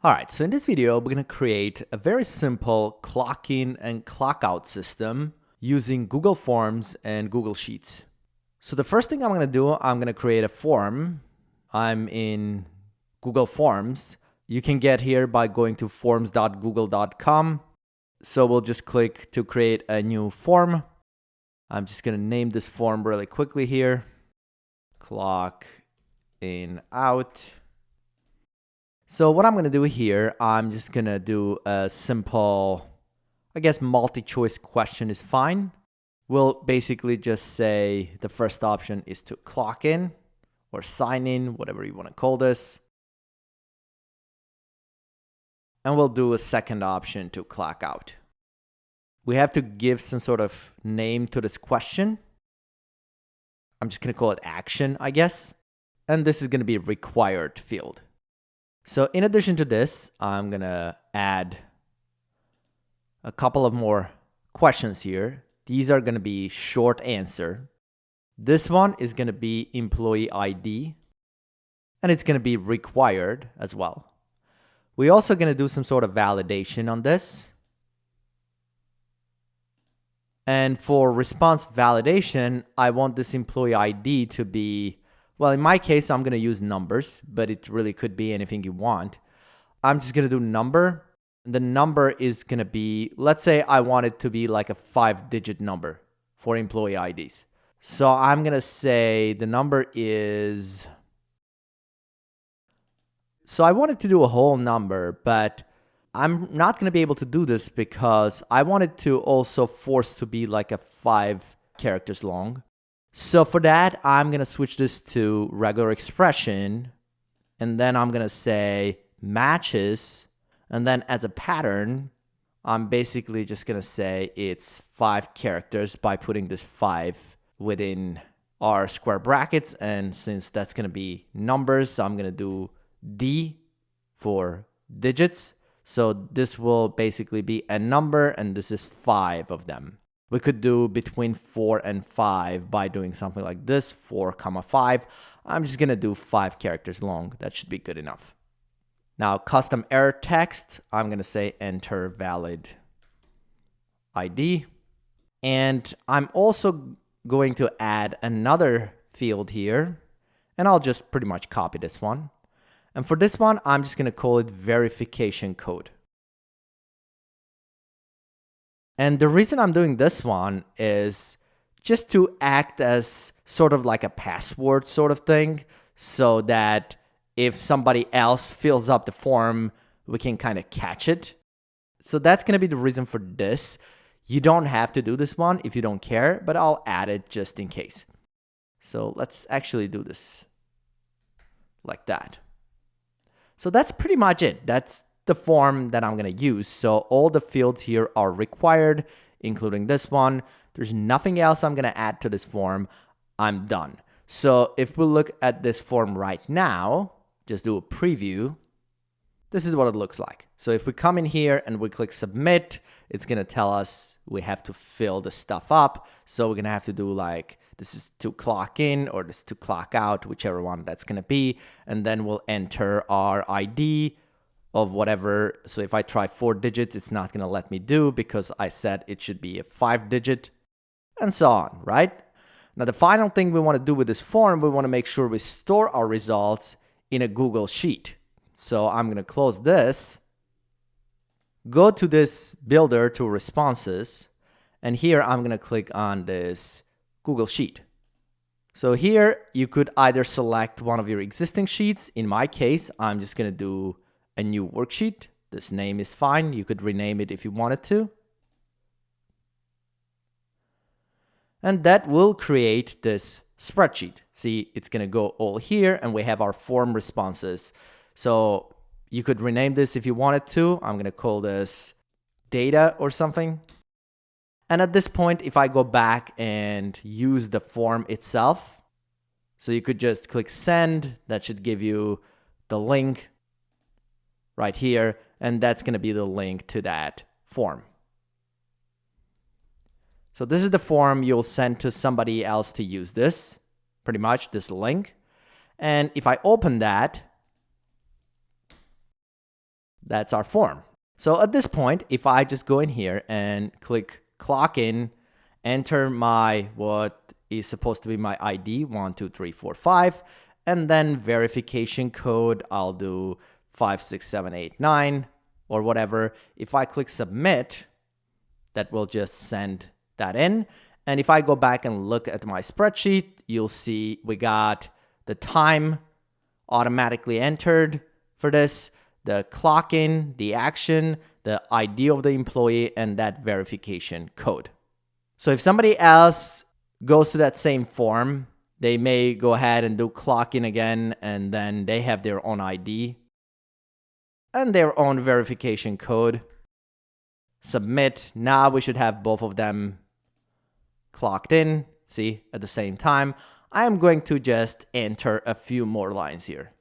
All right, so in this video, we're going to create a very simple clock in and clock out system using Google Forms and Google Sheets. So the first thing I'm going to do, I'm going to create a form. I'm in Google Forms. You can get here by going to forms.google.com. So we'll just click to create a new form. I'm just going to name this form really quickly here. Clock in out. So what I'm going to do here, I'm just going to do a simple, I guess multi-choice question is fine. We'll basically just say the first option is to clock in or sign in, whatever you want to call this. And we'll do a second option to clock out. We have to give some sort of name to this question. I'm just going to call it action, I guess. And this is going to be a required field. So in addition to this, I'm going to add a couple of more questions here. These are going to be short answer. This one is going to be employee ID, and it's going to be required as well. We're also going to do some sort of validation on this. And for response validation, I want this employee ID to be, well, in my case, I'm going to use numbers, but it really could be anything you want. I'm just going to do number. The number is going to be, let's say I want it to be like a 5-digit number for employee IDs. So I'm going to say the number is, so I wanted to do a whole number, but I'm not going to be able to do this because I want it to also force to be like a 5 characters long. So for that, I'm going to switch this to regular expression. And then I'm going to say matches. And then as a pattern, I'm basically just going to say it's 5 characters by putting this 5 within our square brackets. And since that's going to be numbers, I'm going to do D for digits. So this will basically be a number, and this is 5 of them. We could do between 4 and 5 by doing something like this, 4, 5. I'm just going to do 5 characters long. That should be good enough. Now, custom error text, I'm going to say enter valid ID. And I'm also going to add another field here, and I'll just pretty much copy this one. And for this one, I'm just going to call it verification code. And the reason I'm doing this one is just to act as sort of like a password sort of thing, so that if somebody else fills up the form, we can kind of catch it. So that's going to be the reason for this. You don't have to do this one if you don't care, but I'll add it just in case. So let's actually do this like that. So that's pretty much it. That's the form that I'm going to use. So all the fields here are required, including this one. There's nothing else I'm going to add to this form. I'm done. So if we look at this form right now, just do a preview. This is what it looks like. So if we come in here and we click submit, it's going to tell us we have to fill the stuff up. So we're going to have to do like, this is to clock in or this is to clock out, whichever one that's going to be. And then we'll enter our ID of whatever. So if I try 4 digits, it's not going to let me do because I said it should be a 5-digit and so on, right? Now, the final thing we want to do with this form, we want to make sure we store our results in a Google Sheet. So I'm going to close this, go to this builder to responses, and here I'm going to click on this Google Sheet. So here you could either select one of your existing sheets. In my case, I'm just going to do a new worksheet. This name is fine. You could rename it if you wanted to. And that will create this spreadsheet. See, it's going to go all here, and we have our form responses. So you could rename this if you wanted to. I'm going to call this data or something. And at this point, if I go back and use the form itself, so you could just click send. That should give you the link right here, and that's going to be the link to that form. So this is the form you'll send to somebody else to use this, pretty much this link. And if I open that, That's our form. So at this point, if I just go in here and click clock in, enter my, what is supposed to be my ID, 12345, and then verification code, I'll do 56789 or whatever. If I click submit, that will just send that in. And if I go back and look at my spreadsheet, you'll see we got the time automatically entered for this, the clock in, the action, the ID of the employee, and that verification code. So if somebody else goes to that same form, they may go ahead and do clock in again, and then they have their own ID and their own verification code. Submit. Now we should have both of them clocked in, see, at the same time. I am going to just enter a few more lines here.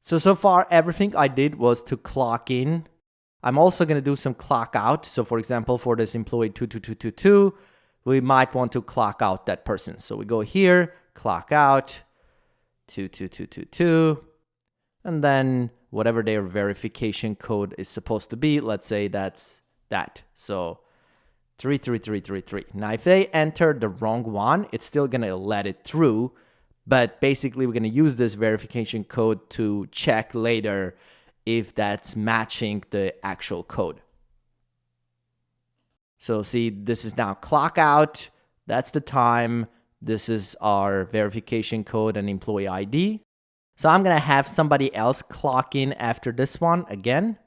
So far, everything I did was to clock in. I'm also going to do some clock out. So for example, for this employee 22222, we might want to clock out that person. So we go here, clock out, 22222, and then whatever their verification code is supposed to be, let's say that's that. So 33333. Now, if they enter the wrong one, it's still going to let it through. But basically, we're going to use this verification code to check later if that's matching the actual code. So see, this is now clock out. That's the time. This is our verification code and employee ID. So I'm going to have somebody else clock in after this one again.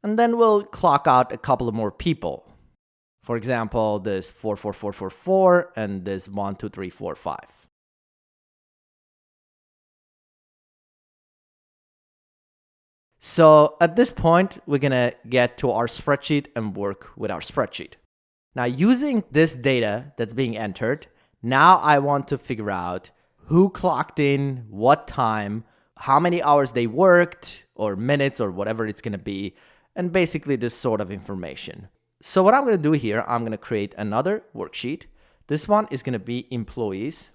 And then we'll clock out a couple of more people. For example, this 44444 and this 12345. So at this point, we're going to get to our spreadsheet and work with our spreadsheet. Now, using this data that's being entered, now I want to figure out who clocked in, what time, how many hours they worked, or minutes, or whatever it's going to be, and basically this sort of information. So what I'm going to do here, I'm going to create another worksheet. This one is going to be employees.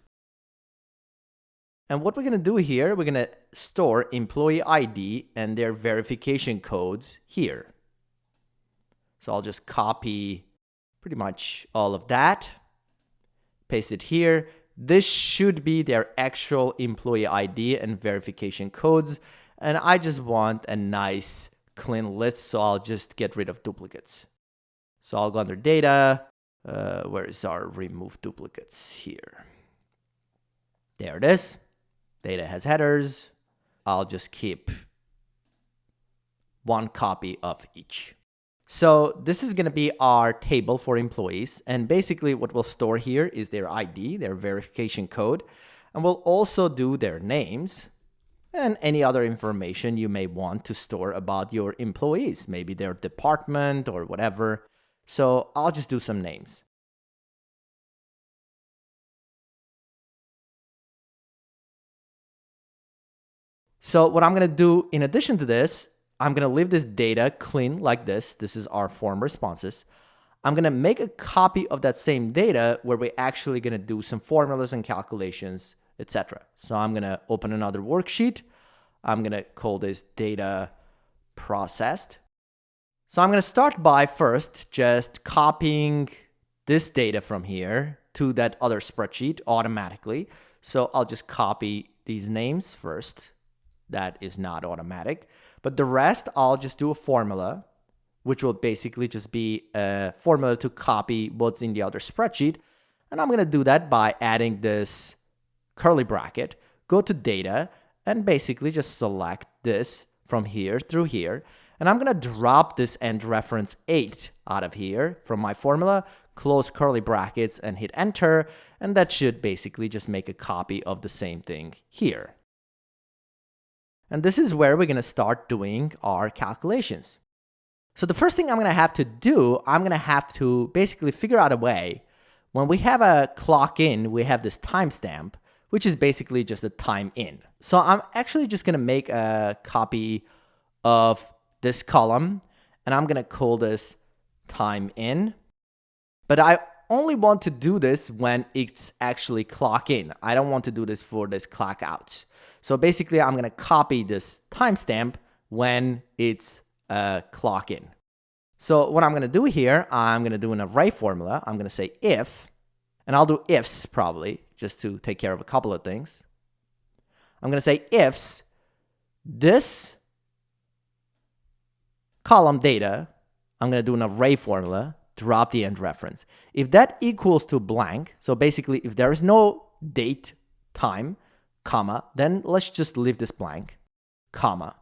And what we're going to do here, we're going to store employee ID and their verification codes here. So I'll just copy pretty much all of that, paste it here. This should be their actual employee ID and verification codes. And I just want a nice clean list, so I'll just get rid of duplicates. So I'll go under data. Where is our remove duplicates here? There it is. Data has headers. I'll just keep one copy of each. So this is going to be our table for employees. And basically what we'll store here is their ID, their verification code. And we'll also do their names and any other information you may want to store about your employees, maybe their department or whatever. So I'll just do some names. So what I'm going to do in addition to this, I'm going to leave this data clean like this. This is our form responses. I'm going to make a copy of that same data where we're actually going to do some formulas and calculations, etc. So I'm going to open another worksheet. I'm going to call this data processed. So I'm going to start by first just copying this data from here to that other spreadsheet automatically. So I'll just copy these names first. That is not automatic. But the rest, I'll just do a formula, which will basically just be a formula to copy what's in the other spreadsheet. And I'm going to do that by adding this curly bracket, go to data, and basically just select this from here through here. And I'm going to drop this end reference 8 out of here from my formula, close curly brackets, and hit enter. And that should basically just make a copy of the same thing here. And this is where we're going to start doing our calculations. So the first thing I'm going to have to do, I'm going to have to basically figure out a way. When we have a clock in, we have this timestamp, which is basically just a time in. So I'm actually just going to make a copy of this column, and I'm going to call this time in. But I only want to do this when it's actually clock in. I don't want to do this for this clock out. So basically, I'm going to copy this timestamp when it's clock in. So what I'm going to do here, I'm going to do an array formula. I'm going to say if, and I'll do ifs probably, just to take care of a couple of things. I'm going to say ifs, this column data, I'm going to do an array formula, drop the end reference. If that equals to blank, so basically if there is no date, time, comma, then let's just leave this blank, comma.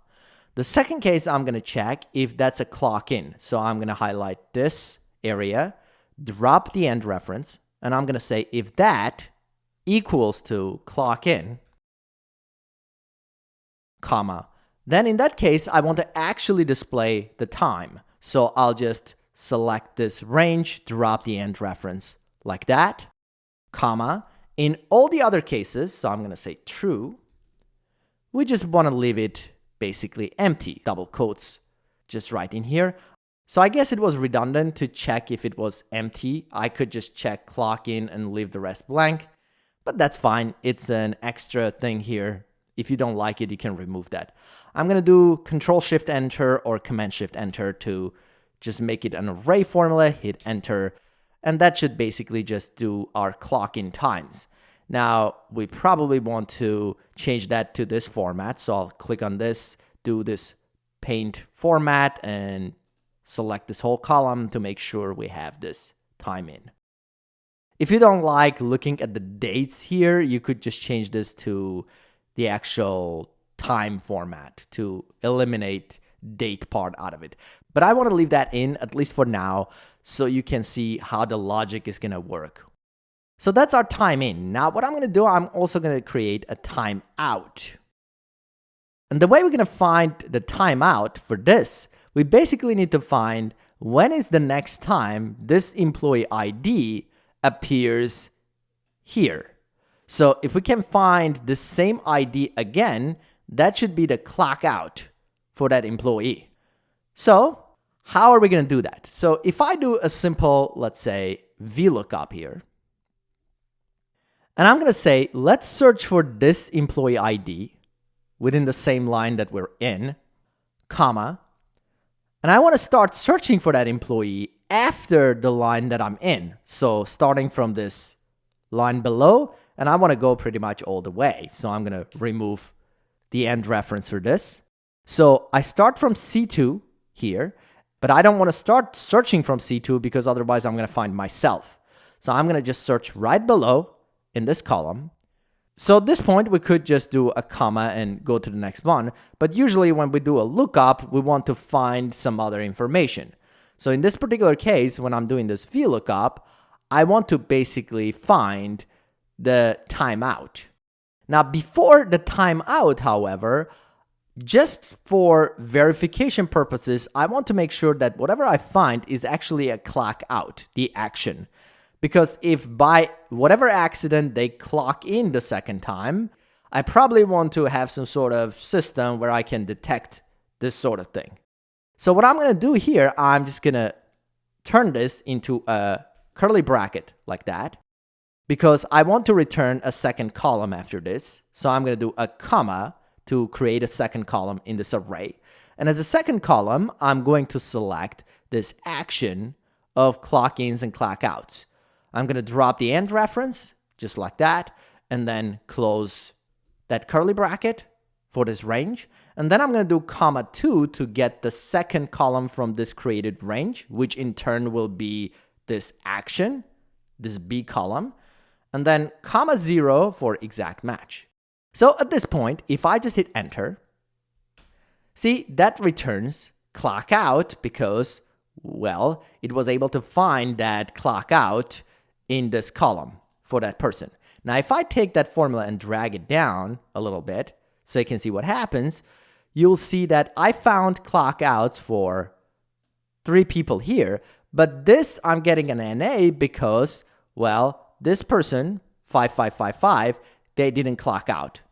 The second case, I'm going to check if that's a clock in. So I'm going to highlight this area, drop the end reference, and I'm going to say if that equals to clock in, comma, then in that case, I want to actually display the time. So I'll just select this range, drop the end reference like that, comma. In all the other cases, so I'm going to say true, we just want to leave it basically empty, double quotes, just right in here. So I guess it was redundant to check if it was empty. I could just check clock in and leave the rest blank, but that's fine. It's an extra thing here. If you don't like it, you can remove that. I'm going to do Control-Shift-Enter or Command-Shift-Enter to just make it an array formula, hit enter, and that should basically just do our clock in times. Now, we probably want to change that to this format. So I'll click on this, do this paint format, and select this whole column to make sure we have this time in. If you don't like looking at the dates here, you could just change this to the actual time format to eliminate date part out of it. But I want to leave that in, at least for now, so you can see how the logic is going to work. So that's our time in. Now, what I'm going to do, I'm also going to create a timeout. And the way we're going to find the timeout for this, we basically need to find when is the next time this employee ID appears here. So if we can find the same ID again, that should be the clock out for that employee. So how are we going to do that? So if I do a simple, let's say, VLOOKUP here, and I'm going to say, let's search for this employee ID within the same line that we're in, comma, and I want to start searching for that employee after the line that I'm in. So starting from this line below, and I want to go pretty much all the way. So I'm going to remove the end reference for this. So I start from C2 here, but I don't want to start searching from C2 because otherwise I'm going to find myself. So I'm going to just search right below in this column. So at this point, we could just do a comma and go to the next one. But usually when we do a lookup, we want to find some other information. So in this particular case, when I'm doing this VLOOKUP, I want to basically find the timeout. Now, before the timeout, however, just for verification purposes, I want to make sure that whatever I find is actually a clock out, the action. Because if by whatever accident they clock in the second time, I probably want to have some sort of system where I can detect this sort of thing. So what I'm going to do here, I'm just going to turn this into a curly bracket like that, because I want to return a second column after this. So I'm going to do a comma to create a second column in this array. And as a second column, I'm going to select this action of clock ins and clock outs. I'm going to drop the end reference just like that, and then close that curly bracket for this range. And then I'm going to do comma 2 to get the second column from this created range, which in turn will be this action, this B column, and then comma 0 for exact match. So at this point, if I just hit enter, see, that returns clock out because, well, it was able to find that clock out in this column for that person. Now, if I take that formula and drag it down a little bit so you can see what happens, you'll see that I found clock outs for 3 people here, but this I'm getting an NA because, well, this person, 5555, they didn't clock out.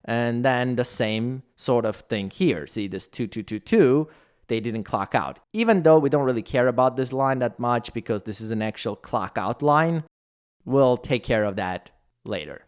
And then the same sort of thing here. See, this 2222 they didn't clock out. Even though we don't really care about this line that much because this is an actual clock out line, we'll take care of that later.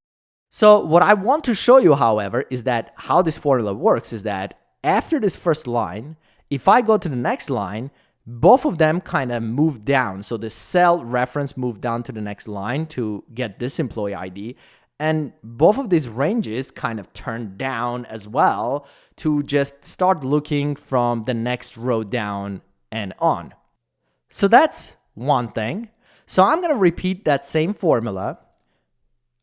So what I want to show you, however, is that how this formula works is that after this first line, if I go to the next line, both of them kind of move down. So the cell reference moved down to the next line to get this employee ID. And both of these ranges kind of turn down as well to just start looking from the next row down and on. So that's one thing. So I'm going to repeat that same formula.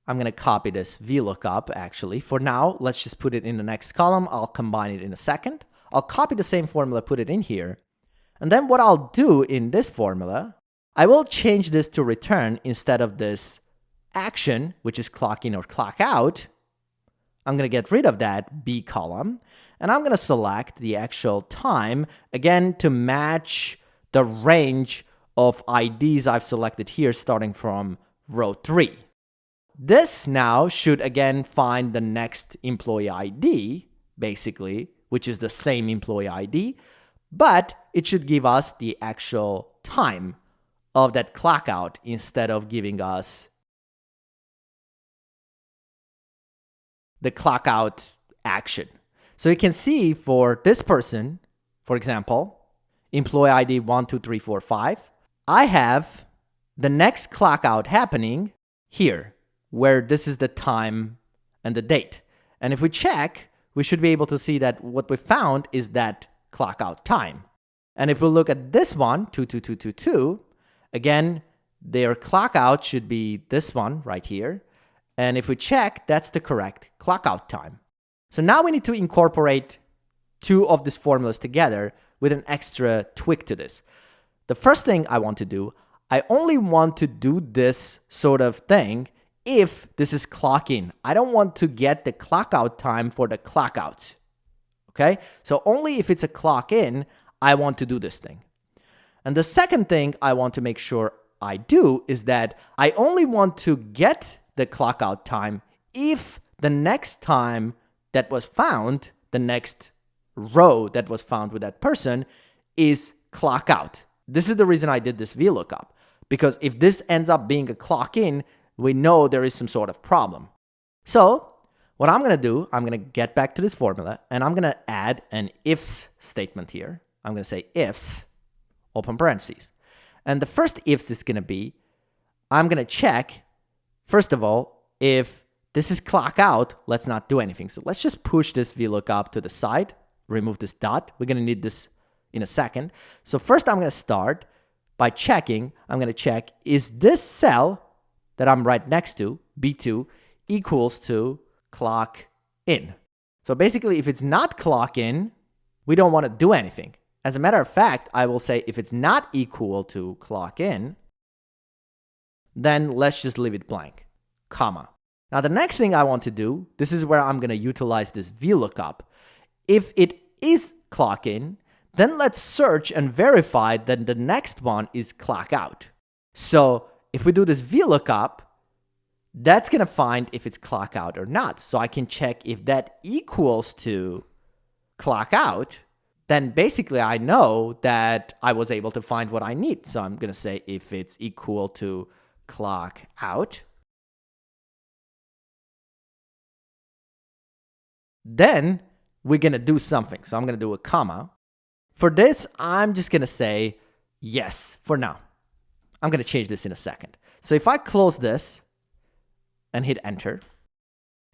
I'm going to copy this VLOOKUP actually. For now, let's just put it in the next column. I'll combine it in a second. I'll copy the same formula, put it in here. And then what I'll do in this formula, I will change this to return instead of this action, which is clock in or clock out. I'm going to get rid of that B column. And I'm going to select the actual time, again, to match the range of IDs I've selected here starting from row 3. This now should again find the next employee ID, basically, which is the same employee ID, but it should give us the actual time of that clock out instead of giving us the clock out action. So you can see for this person, for example, employee ID 12345, I have the next clock out happening here, where this is the time and the date. And if we check, we should be able to see that what we found is that clock out time. And if we look at this one, 22222, again, their clock out should be this one right here. And if we check, that's the correct clock out time. So now we need to incorporate two of these formulas together with an extra tweak to this. The first thing I want to do, I only want to do this sort of thing if this is clock in. I don't want to get the clock out time for the clock out. Okay? So only if it's a clock in, I want to do this thing. And the second thing I want to make sure I do is that I only want to get the clock out time if the next time that was found, the next row that was found with that person is clock out. This is the reason I did this VLOOKUP, because if this ends up being a clock in, we know there is some sort of problem. So what I'm going to do, I'm going to get back to this formula and I'm going to add an ifs statement here. I'm going to say ifs, open parentheses. And the first ifs is going to be, I'm going to check, first of all, if this is clock out, let's not do anything. So let's just push this VLOOKUP to the side, remove this dot. We're going to need this in a second. So first I'm going to start by checking. I'm going to check, is this cell that I'm right next to, B2, equals to clock in? So basically, if it's not clock in, we don't want to do anything. As a matter of fact, I will say if it's not equal to clock in, then let's just leave it blank, comma. Now the next thing I want to do, this is where I'm going to utilize this VLOOKUP. If it is clock in, then let's search and verify that the next one is clock out. So if we do this VLOOKUP, that's going to find if it's clock out or not. So I can check if that equals to clock out, then basically I know that I was able to find what I need. So I'm going to say if it's equal to clock out, then we're going to do something. So I'm going to do a comma. For this, I'm just going to say yes for now. I'm going to change this in a second. So if I close this and hit enter,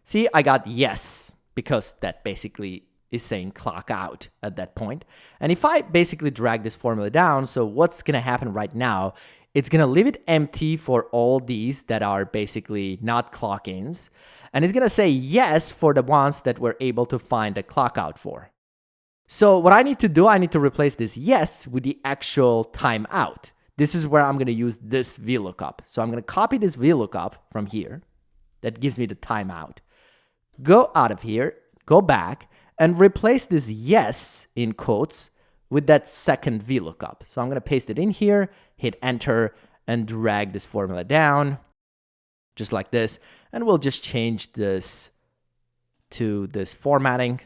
see, I got yes, because that basically is saying clock out at that point. And if I basically drag this formula down, so what's going to happen right now, it's going to leave it empty for all these that are basically not clock ins. And it's going to say yes for the ones that we're able to find a clock out for. So what I need to do, I need to replace this yes with the actual timeout. This is where I'm going to use this VLOOKUP. So I'm going to copy this VLOOKUP from here. That gives me the timeout. Go out of here, go back, and replace this yes in quotes with that second VLOOKUP. So I'm going to paste it in here, hit enter, and drag this formula down, just like this. And we'll just change this to this formatting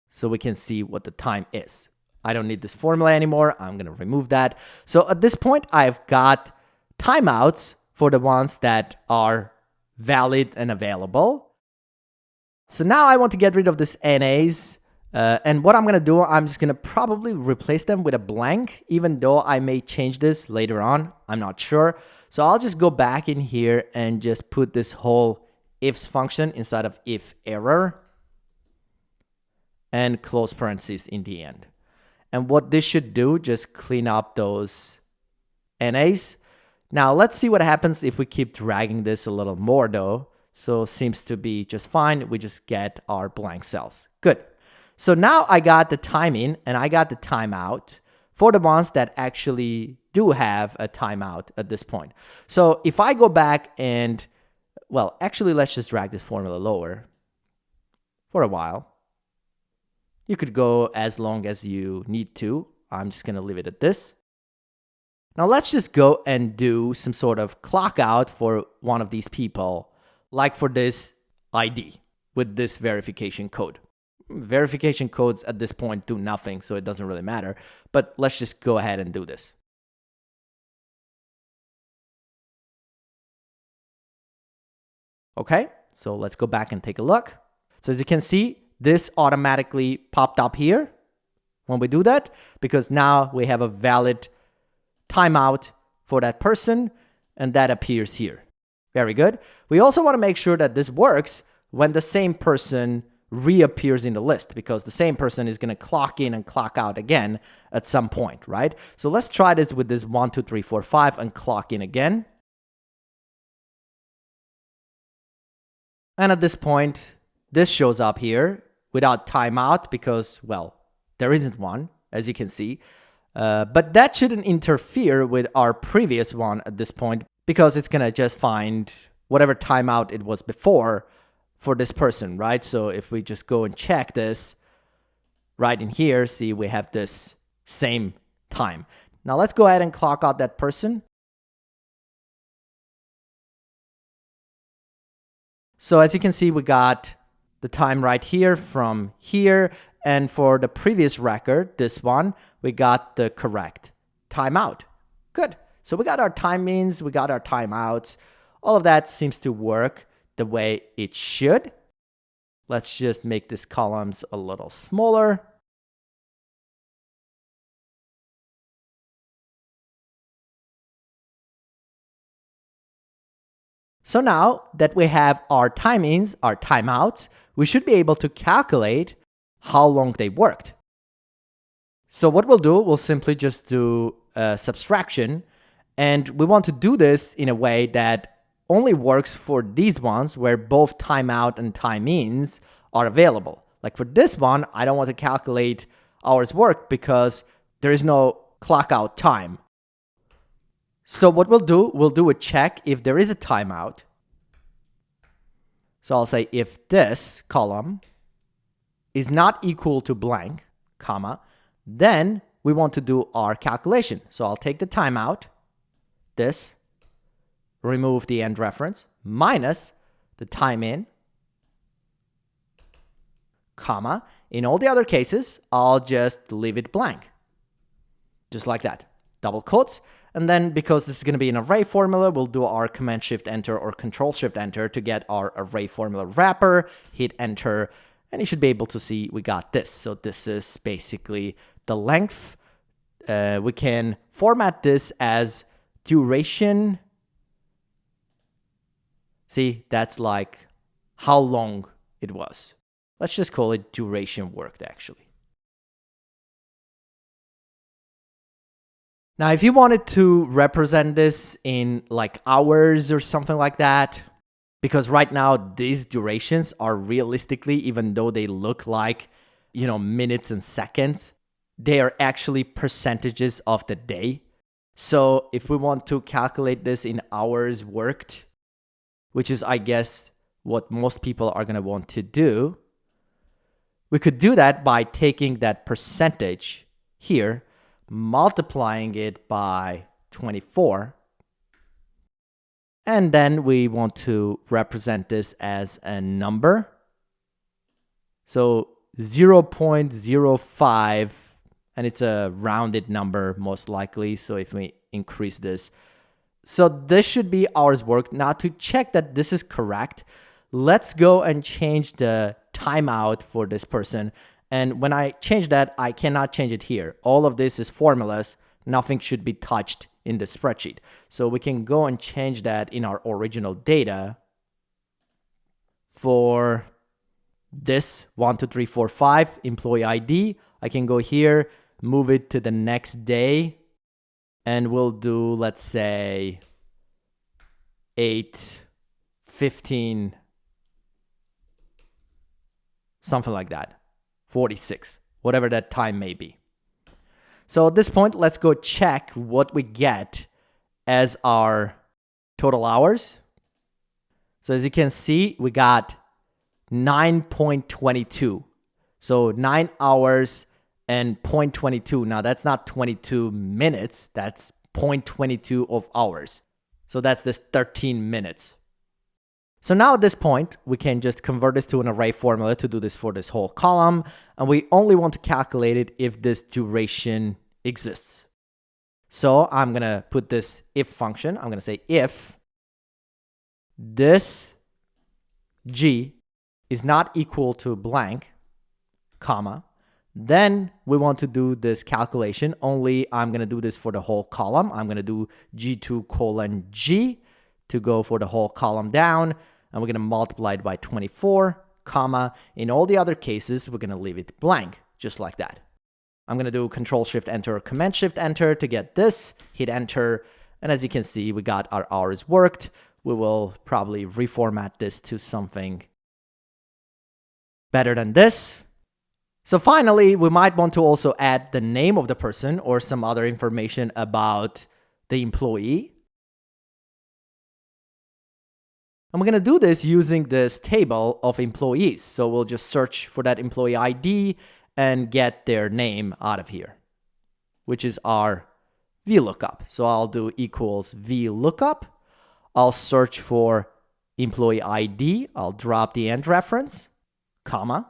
so we can see what the time is. I don't need this formula anymore. I'm going to remove that. So at this point, I've got timeouts for the ones that are valid and available. So now I want to get rid of this NAs. And what I'm going to do, I'm just going to probably replace them with a blank, even though I may change this later on. I'm not sure. So I'll just go back in here and just put this whole ifs function inside of if error and close parentheses in the end. And what this should do, just clean up those NAs. Now let's see what happens if we keep dragging this a little more though. So seems to be just fine. We just get our blank cells. Good. So now I got the time in and I got the timeout for the ones that actually do have a timeout at this point. So if I go back and, well, actually let's just drag this formula lower for a while. You could go as long as you need to. I'm just going to leave it at this. Now let's just go and do some sort of clock out for one of these people, like for this ID with this verification code. Verification codes at this point do nothing, so it doesn't really matter. But let's just go ahead and do this. Okay, so let's go back and take a look. So as you can see, this automatically popped up here when we do that, because now we have a valid timeout for that person, and that appears here. Very good. We also want to make sure that this works when the same person reappears in the list, because the same person is going to clock in and clock out again at some point, right? So let's try this with this 1, 2, 3, 4, 5 and clock in again. And at this point, this shows up here without timeout because, well, there isn't one, as you can see. But that shouldn't interfere with our previous one at this point, because it's going to just find whatever timeout it was before for this person, right? So if we just go and check this right in here, see we have this same time. Now let's go ahead and clock out that person. So as you can see, we got the time right here from here. And for the previous record, this one, we got the correct timeout. Good. So we got our time ins, we got our timeouts. All of that seems to work the way it should. Let's just make these columns a little smaller. So now that we have our time ins, our timeouts, we should be able to calculate how long they worked. So what we'll do, we'll simply just do a subtraction, and we want to do this in a way that only works for these ones where both timeout and time ins are available. Like for this one, I don't want to calculate hours worked because there is no clock out time. So what we'll do a check if there is a timeout. So I'll say if this column is not equal to blank, comma, then we want to do our calculation. So I'll take the timeout, this, remove the end reference, minus the time in, comma. In all the other cases, I'll just leave it blank. Just like that. Double quotes. And then because this is going to be an array formula, we'll do our Command Shift Enter or Control Shift Enter to get our array formula wrapper, hit Enter, and you should be able to see we got this. So this is basically the length. We can format this as duration. See, that's like how long it was. Let's just call it duration worked, actually. Now, if you wanted to represent this in like hours or something like that, because right now these durations are realistically, even though they look like, minutes and seconds, they are actually percentages of the day. So if we want to calculate this in hours worked, which is, I guess, what most people are going to want to do, we could do that by taking that percentage here, multiplying it by 24. And then we want to represent this as a number. So 0.05, and it's a rounded number most likely. So if we increase this, so this should be hours worked. Now to check that this is correct, let's go and change the timeout for this person. And when I change that, I cannot change it here. All of this is formulas. Nothing should be touched in the spreadsheet. So we can go and change that in our original data for this 1, 2, 3, 4, 5 employee ID. I can go here, move it to the next day, and we'll do, let's say, 8:15, something like that, 46, whatever that time may be. So at this point, let's go check what we get as our total hours. So as you can see, we got 9.22. So 9 hours and 0.22. Now that's not 22 minutes, that's 0.22 of hours. So that's this 13 minutes. So now at this point, we can just convert this to an array formula to do this for this whole column. And we only want to calculate it if this duration exists. So I'm going to put this if function. I'm going to say if this G is not equal to blank, comma, then we want to do this calculation. Only I'm going to do this for the whole column. I'm going to do G2 colon G to go for the whole column down. And we're going to multiply it by 24, comma. In all the other cases, we're going to leave it blank, just like that. I'm going to do Control-Shift-Enter or Command-Shift-Enter to get this, hit Enter. And as you can see, we got our hours worked. We will probably reformat this to something better than this. So finally, we might want to also add the name of the person or some other information about the employee. And we're going to do this using this table of employees. So we'll just search for that employee ID and get their name out of here, which is our VLOOKUP. So I'll do equals VLOOKUP. I'll search for employee ID. I'll drop the end reference, comma.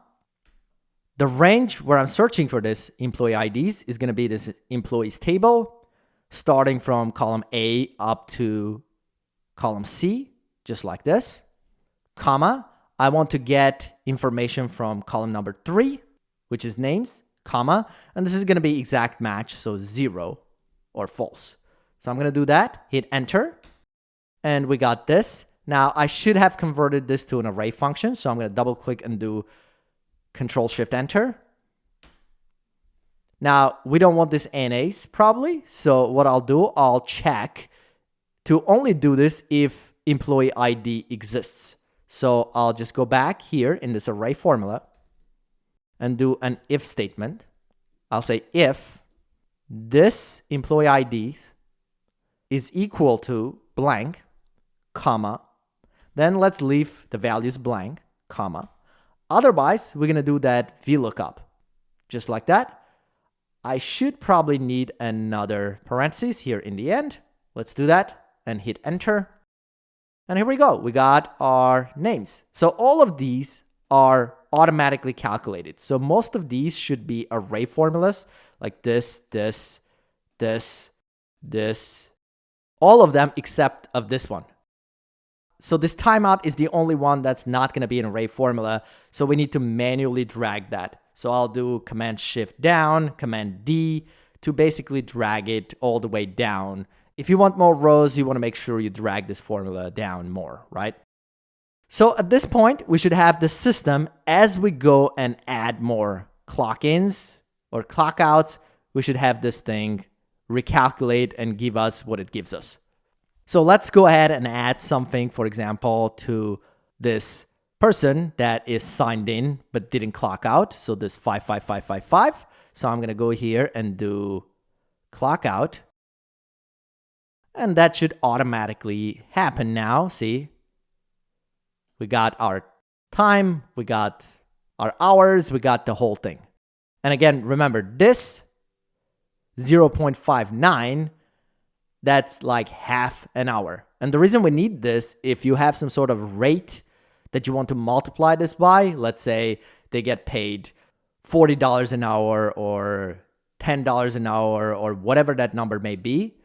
The range where I'm searching for this employee IDs is going to be this employees table, starting from column A up to column C, just like this, comma. I want to get information from column number 3, which is names, comma. And this is going to be exact match, so 0 or false. So I'm going to do that, hit enter, and we got this. Now I should have converted this to an array function, so I'm going to double click and do Control-Shift-Enter. Now, we don't want this NAs probably. So what I'll do, I'll check to only do this if employee ID exists. So I'll just go back here in this array formula and do an if statement. I'll say if this employee ID is equal to blank, comma, then let's leave the values blank, comma. Otherwise, we're going to do that VLOOKUP, just like that. I should probably need another parentheses here in the end. Let's do that and hit enter. And here we go. We got our names. So all of these are automatically calculated. So most of these should be array formulas like this, this, this, this, all of them except of this one. So this timeout is the only one that's not going to be an array formula. So we need to manually drag that. So I'll do Command Shift down, Command D to basically drag it all the way down. If you want more rows, you want to make sure you drag this formula down more, right? So at this point, we should have the system as we go and add more clock ins or clock outs. We should have this thing recalculate and give us what it gives us. So let's go ahead and add something, for example, to this person that is signed in but didn't clock out. So this 55555. So I'm going to go here and do clock out. And that should automatically happen now. See, we got our time, we got our hours, we got the whole thing. And again, remember this 0.59, that's like half an hour. And the reason we need this, if you have some sort of rate that you want to multiply this by, let's say they get paid $40 an hour or $10 an hour or whatever that number may be,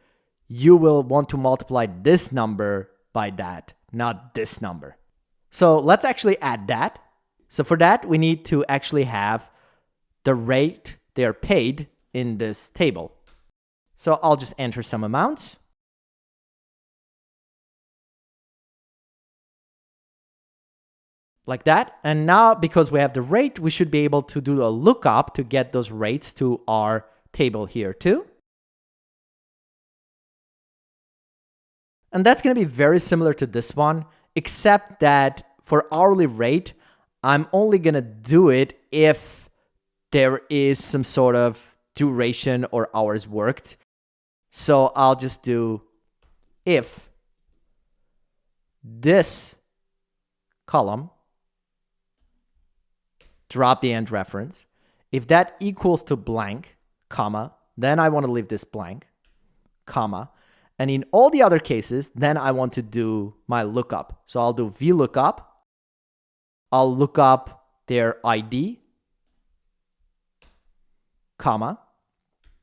you will want to multiply this number by that, not this number. So let's actually add that. So for that, we need to actually have the rate they are paid in this table. So I'll just enter some amounts. Like that. And now, because we have the rate, we should be able to do a lookup to get those rates to our table here too. And that's going to be very similar to this one, except that for hourly rate, I'm only going to do it if there is some sort of duration or hours worked. So I'll just do if this column, drop the end reference. If that equals to blank, comma, then I want to leave this blank, comma. And in all the other cases, then I want to do my lookup. So I'll do VLOOKUP. I'll look up their ID, comma.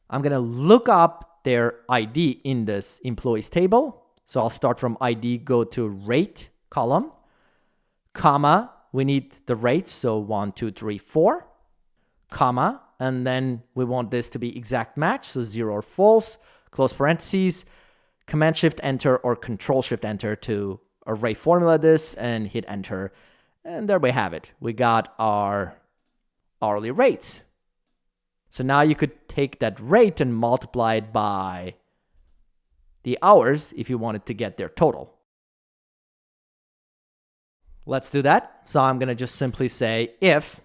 I'm going to look up their ID in this employees table. So I'll start from ID, go to rate column, comma. We need the rates, so 1, 2, 3, 4, comma, and then we want this to be exact match, so 0 or false, close parentheses, Command-Shift-Enter or Control-Shift-Enter to array formula this, and hit Enter, and there we have it. We got our hourly rates. So now you could take that rate and multiply it by the hours if you wanted to get their total. Let's do that. So I'm going to just simply say if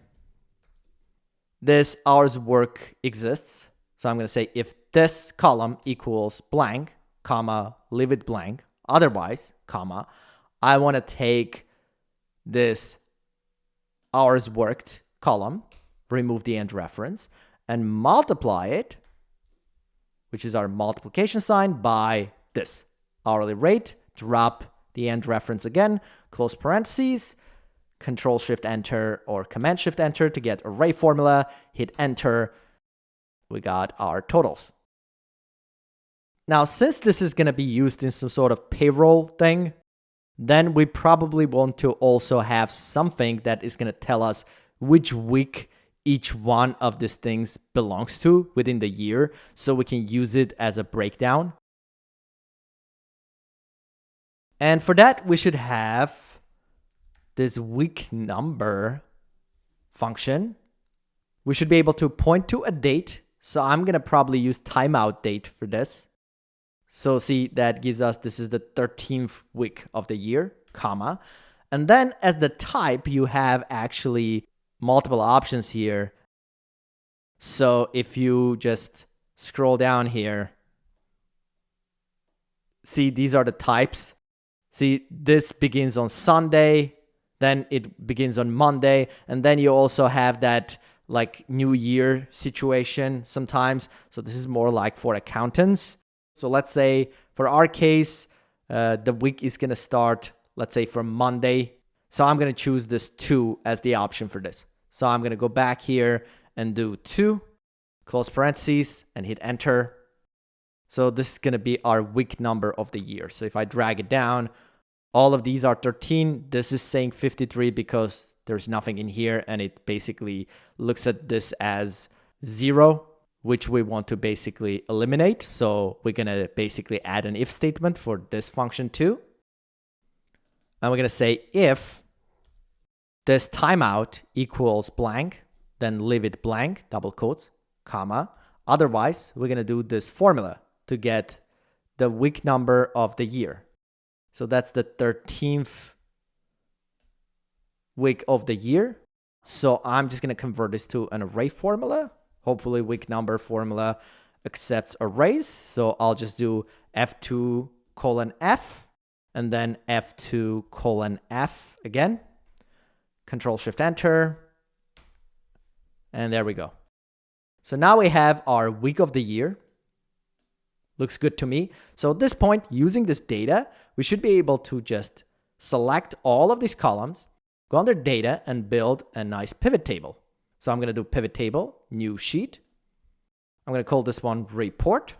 this hours work exists. So I'm going to say if this column equals blank, comma, leave it blank. Otherwise, comma, I want to take this hours worked column, remove the end reference, and multiply it, which is our multiplication sign, by this hourly rate, drop the end reference again, close parentheses, Control-Shift-Enter or Command-Shift-Enter to get array formula, hit Enter. We got our totals. Now, since this is going to be used in some sort of payroll thing, then we probably want to also have something that is going to tell us which week each one of these things belongs to within the year, so we can use it as a breakdown. And for that, we should have this week number function. We should be able to point to a date. So I'm going to probably use timeout date for this. So see, that gives us, this is the 13th week of the year, comma. And then as the type, you have actually multiple options here. So if you just scroll down here, see, these are the types. See, this begins on Sunday, then it begins on Monday, and then you also have that like New Year situation sometimes. So this is more like for accountants. So let's say for our case, the week is going to start, let's say from Monday. So I'm going to choose this 2 as the option for this. So I'm going to go back here and do 2, close parentheses, and hit Enter. So this is going to be our week number of the year. So if I drag it down, all of these are 13. This is saying 53 because there's nothing in here, and it basically looks at this as 0, which we want to basically eliminate. So we're going to basically add an if statement for this function too. And we're going to say if this timeout equals blank, then leave it blank, double quotes, comma. Otherwise, we're going to do this formula to get the week number of the year. So that's the 13th week of the year. So I'm just going to convert this to an array formula. Hopefully week number formula accepts arrays. So I'll just do F2 colon F and then F2 colon F again. Control Shift Enter. And there we go. So now we have our week of the year. Looks good to me. So at this point, using this data, we should be able to just select all of these columns, go under data and build a nice pivot table. So I'm going to do pivot table, new sheet. I'm going to call this one report.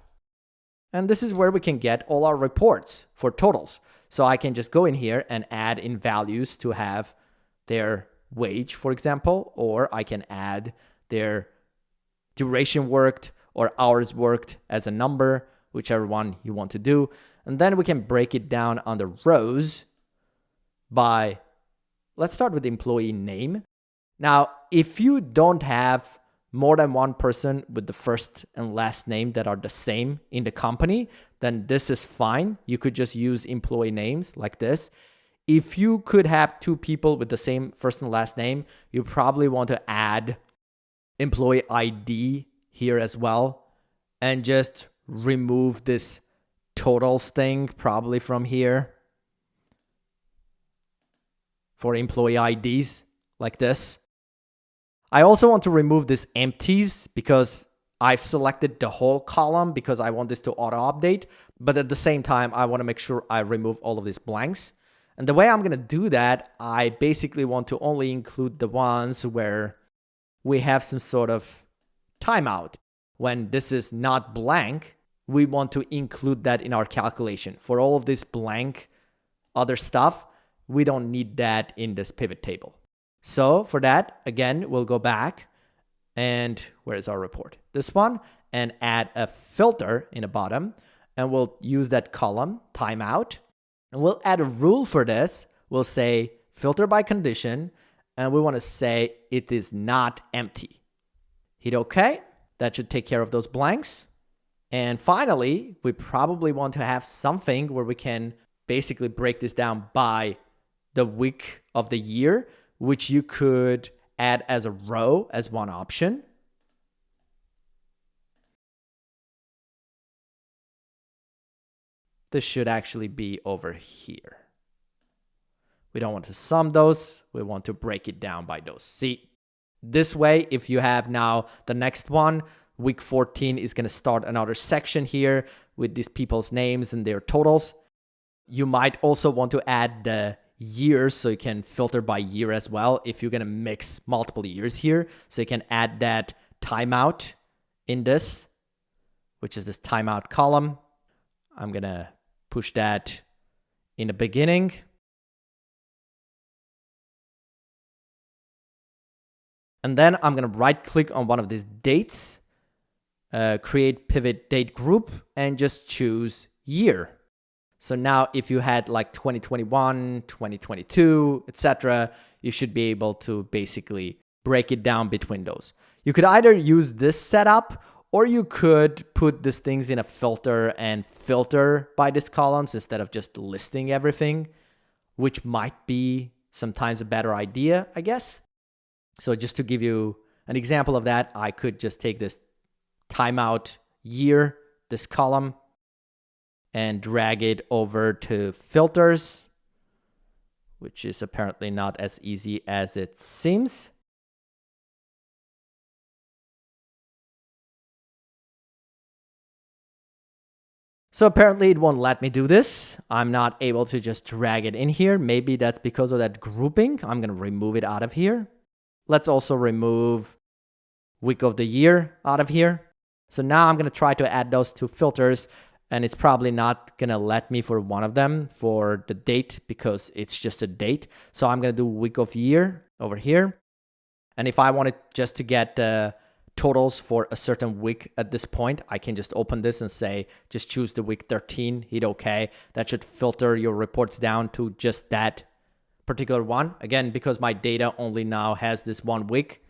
And this is where we can get all our reports for totals. So I can just go in here and add in values to have their wage, for example, or I can add their duration worked or hours worked as a number, whichever one you want to do. And then we can break it down on the rows by, let's start with the employee name. Now, if you don't have more than one person with the first and last name that are the same in the company, then this is fine. You could just use employee names like this. If you could have two people with the same first and last name, you probably want to add employee ID here as well and just remove this totals thing probably from here for employee IDs like this. I also want to remove this empties because I've selected the whole column because I want this to auto update. But at the same time, I want to make sure I remove all of these blanks. And the way I'm going to do that, I basically want to only include the ones where we have some sort of timeout. When this is not blank, we want to include that in our calculation. For all of this blank other stuff, we don't need that in this pivot table. So for that, again, we'll go back and where is our report? This one, and add a filter in the bottom, and we'll use that column timeout, and we'll add a rule for this. We'll say filter by condition, and we want to say it is not empty. Hit OK. That should take care of those blanks. And finally, we probably want to have something where we can basically break this down by the week of the year, which you could add as a row as one option. This should actually be over here. We don't want to sum those. We want to break it down by those. See, this way, if you have now the next one, week 14 is going to start another section here with these people's names and their totals. You might also want to add the years so you can filter by year as well if you're going to mix multiple years here. So you can add that timeout in this, which is this timeout column. I'm going to push that in the beginning. And then I'm going to right click on one of these dates, create pivot date group, and just choose year. So now if you had like 2021, 2022, etc., you should be able to basically break it down between those. You could either use this setup or you could put these things in a filter and filter by these columns instead of just listing everything, which might be sometimes a better idea, I guess. So just to give you an example of that, I could just take this timeout year, this column, and drag it over to filters, which is apparently not as easy as it seems. So apparently it won't let me do this. I'm not able to just drag it in here. Maybe that's because of that grouping. I'm going to remove it out of here. Let's also remove week of the year out of here. So now I'm going to try to add those two filters, and it's probably not going to let me for one of them for the date because it's just a date. So I'm going to do week of year over here. And if I wanted just to get the totals for a certain week at this point, I can just open this and say, just choose the week 13, hit OK. That should filter your reports down to just that particular one. Again, because my data only now has this 1 week,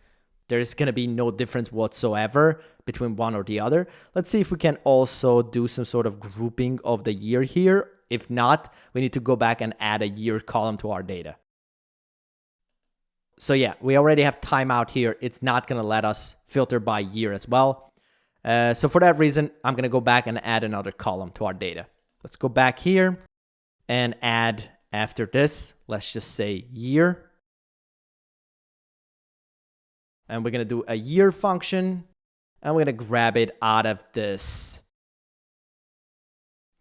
there's going to be no difference whatsoever between one or the other. Let's see if we can also do some sort of grouping of the year here. If not, we need to go back and add a year column to our data. So yeah, we already have timeout here. It's not going to let us filter by year as well. So for that reason, I'm going to go back and add another column to our data. Let's go back here and add after this, let's just say year. And we're going to do a year function, and we're going to grab it out of this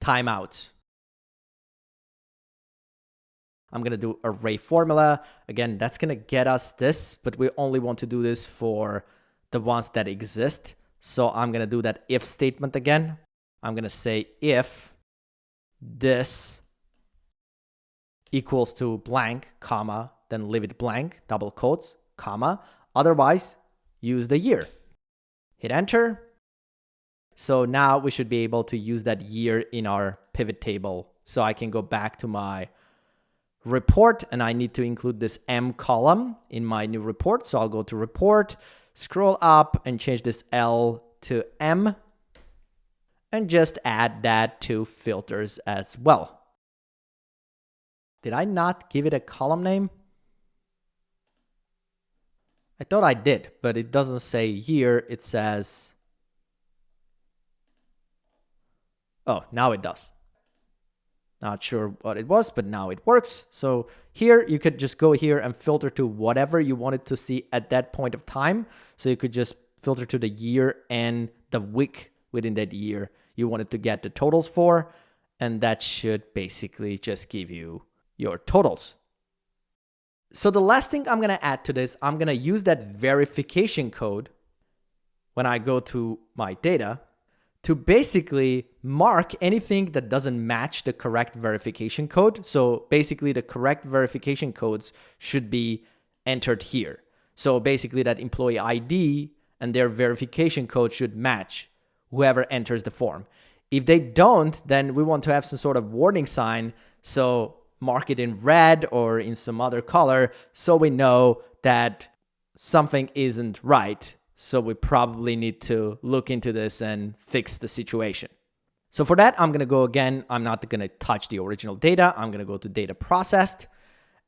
timeout. I'm going to do array formula. Again, that's going to get us this, but we only want to do this for the ones that exist. So I'm going to do that if statement again. I'm going to say if this equals to blank, comma, then leave it blank, double quotes, comma. Otherwise, use the year. Hit enter. So now we should be able to use that year in our pivot table. So I can go back to my report and I need to include this M column in my new report. So I'll go to report, scroll up and change this L to M and just add that to filters as well. Did I not give it a column name? I thought I did, but it doesn't say here. It says, oh, now it does. Not sure what it was, but now it works. So here you could just go here and filter to whatever you wanted to see at that point of time. So you could just filter to the year and the week within that year you wanted to get the totals for. And that should basically just give you your totals. So the last thing I'm going to add to this, I'm going to use that verification code when I go to my data to basically mark anything that doesn't match the correct verification code. So basically the correct verification codes should be entered here. So basically that employee ID and their verification code should match whoever enters the form. If they don't, then we want to have some sort of warning sign. So mark it in red or in some other color so we know that something isn't right. So we probably need to look into this and fix the situation. So for that, I'm going to go again. I'm not going to touch the original data. I'm going to go to data processed.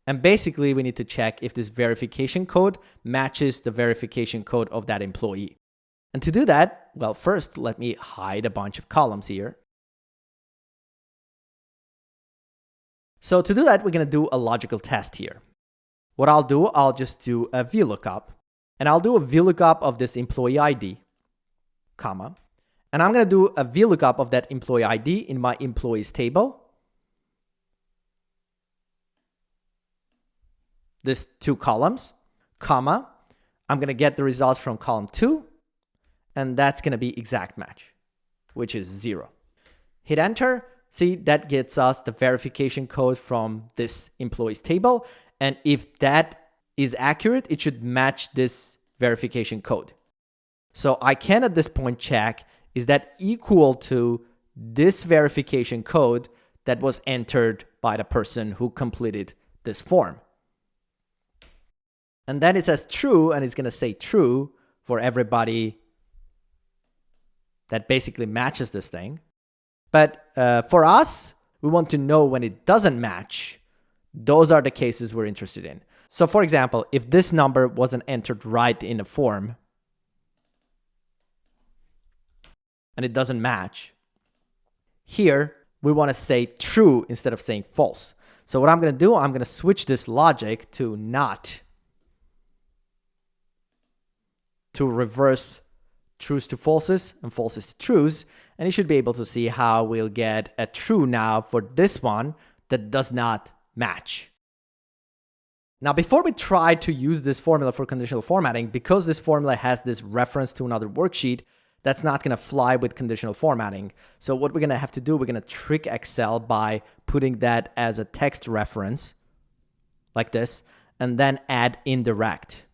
And basically, we need to check if this verification code matches the verification code of that employee. And to do that, well, first, let me hide a bunch of columns here. So to do that, we're going to do a logical test here. What I'll do, I'll just do a VLOOKUP. And I'll do a VLOOKUP of this employee ID, comma. And I'm going to do a VLOOKUP of that employee ID in my employees table. This 2 columns, comma. I'm going to get the results from column 2. And that's going to be exact match, which is 0. Hit enter. See, that gets us the verification code from this employees table. And if that is accurate, it should match this verification code. So I can at this point check, is that equal to this verification code that was entered by the person who completed this form? And then it says true, and it's going to say true for everybody that basically matches this thing. But for us, we want to know when it doesn't match. Those are the cases we're interested in. So for example, if this number wasn't entered right in a form and it doesn't match, here we want to say true instead of saying false. So what I'm going to do, I'm going to switch this logic to not, to reverse trues to falses and falses to trues. And you should be able to see how we'll get a true now for this one that does not match. Now, before we try to use this formula for conditional formatting, because this formula has this reference to another worksheet, that's not going to fly with conditional formatting. So what we're going to have to do, we're going to trick Excel by putting that as a text reference like this, and then add indirect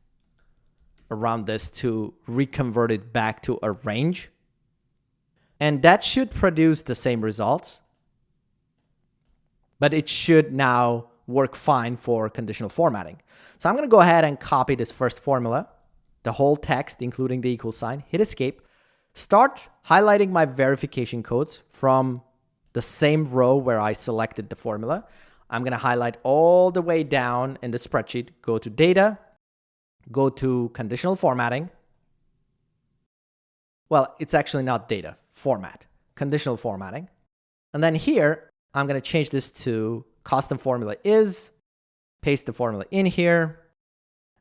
around this to reconvert it back to a range. And that should produce the same results, but it should now work fine for conditional formatting. So I'm going to go ahead and copy this first formula, the whole text, including the equal sign, hit escape, start highlighting my verification codes from the same row where I selected the formula. I'm going to highlight all the way down in the spreadsheet, go to data, go to conditional formatting. Well, it's actually not data, format, conditional formatting. And then here, I'm going to change this to custom formula is, paste the formula in here,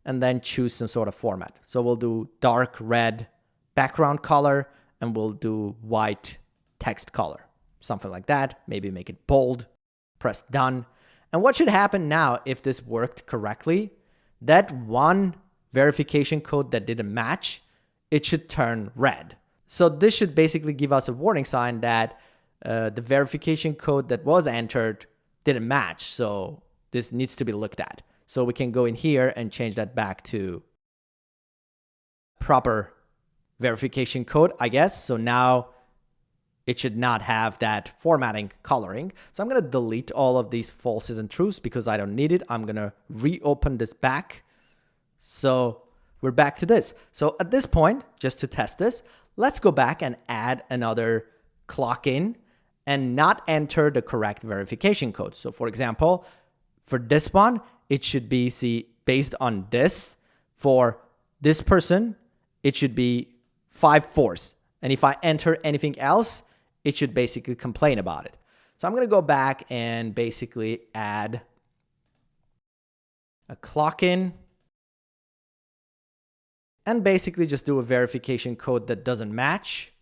and then choose some sort of format. So we'll do dark red background color, and we'll do white text color, something like that. Maybe make it bold, press done. And what should happen now if this worked correctly? That one verification code that didn't match, it should turn red. So this should basically give us a warning sign that the verification code that was entered didn't match. So this needs to be looked at. So we can go in here and change that back to proper verification code, I guess. So now it should not have that formatting coloring. So I'm going to delete all of these falses and truths because I don't need it. I'm going to reopen this back. So we're back to this. So at this point, just to test this, let's go back and add another clock in and not enter the correct verification code. So for example, for this one, it should be, see, based on this, for this person, it should be 5/4. And if I enter anything else, it should basically complain about it. So I'm going to go back and basically add a clock in and basically just do a verification code that doesn't match.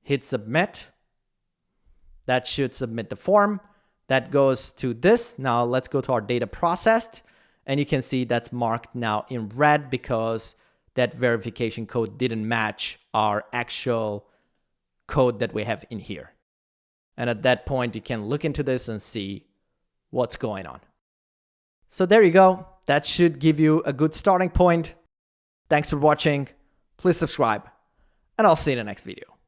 Hit submit. That should submit the form. That goes to this. Now let's go to our data processed. And you can see that's marked now in red because that verification code didn't match our actual code that we have in here. And at that point, you can look into this and see what's going on. So there you go. That should give you a good starting point. Thanks for watching. Please subscribe, and I'll see you in the next video.